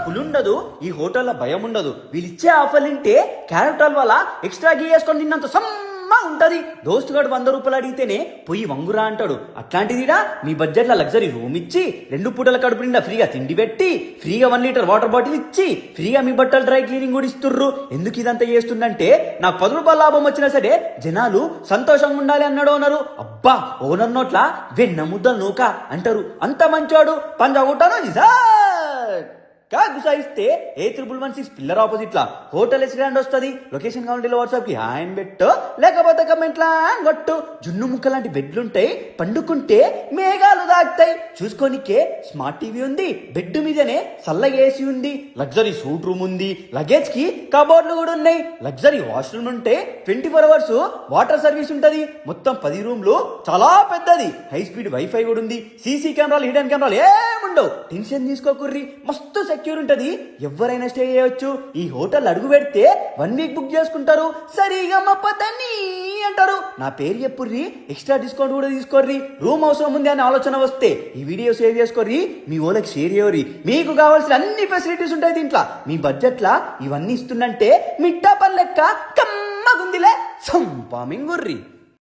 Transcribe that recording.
పులుండదు, ఈ హోటల్లో భయం ఉండదు. వీళ్ళిచ్చే ఆఫర్లు వింటే క్యారెట్ వల్ల ఎక్స్ట్రా గీ వేసుకొని తిన్నంత సమ్మగా ఉంటది. దోస్తుగాడు 100 రూపాయలు అడిగితేనే పోయి వంగురా అంటాడు. అట్లాంటిదిడా మీ బడ్జెట్ లో లగ్జరీ రూమ్ ఇచ్చి 2 పూటల కడుపు నిండా ఫ్రీగా తిండి పెట్టి ఫ్రీగా 1 లీటర్ వాటర్ బాటిల్ ఇచ్చి ఫ్రీగా మీ బట్టలు డ్రై క్లీనింగ్ కూడా ఇస్తుర్రు. ఎందుకు ఇదంతా చేస్తుందంటే నాకు 10 రూపాయల లాభం వచ్చినా సరే జనాలు సంతోషంగా ఉండాలి అన్నాడు ఓనరు. అబ్బా ఓనర్ నోట్ల వెన్న ముద్దలు నూక అంటారు. అంత మంచోడు పంజాగుట్టాను గుసాయిస్తే A1116 పిల్లర్ ఆపోజిట్ లా హోటల్ ఎస్గ్రాండ్ వస్తుంది. లొకేషన్ కావాలంటే వాట్సాప్ కి హాయ్ పెట్టు, లేకపోతే కమెంట్ లా కొట్టు. జున్ను ముక్క లాంటి బెడ్లుంటాయి, పండుకుంటే మేఘాలు దాగుతాయి. చూసుకోనికే స్మార్ట్ టీవీ ఉంది, బెడ్ మీదనే చల్లగా ఏసీ ఉంది, లగ్జరీ సూట్ రూమ్ ఉంది, లగేజ్ కి కబోర్డ్లు కూడా ఉన్నాయి, లగ్జరీ వాష్రూమ్ ఉంటే 24 అవర్స్ వాటర్ సర్వీస్ ఉంటది. మొత్తం 10 రూమ్లు, చాలా పెద్దది, హై స్పీడ్ వైఫై కూడా ఉంది, సీసీ కెమెరాలు హిడెన్ కెమెరాలు ఏముండవు. టెన్షన్ తీసుకోకుర్రి, మస్తు సెక్యూర్ ఉంటది, ఎవరైనా స్టే చేయొచ్చు. ఈ హోటల్ అడుగు పెడితే 1 వీక్ బుక్ చేసుకుంటారు. సరిగా మప్పతని అంటారు. నా పేరు చెప్పుర్రి, ఎక్స్ట్రా డిస్కౌంట్ కూడా తీసుకోర్రి. రూమ్ అవసరం ఉంది అనే ఆలోచన వస్తే ఈ వీడియో సేవ్ చేసుకోర్రి, మీ వాళ్ళకి షేర్ చేయర్రి. మీకు కావాల్సిన అన్ని ఫెసిలిటీస్ ఉంటాయి దీంట్లో. మీ బడ్జెట్ లా ఇవన్నీ ఇస్తుందంటే మిట్టా పని లెక్క కమ్మగుందిలే సంపామింగుర్రి.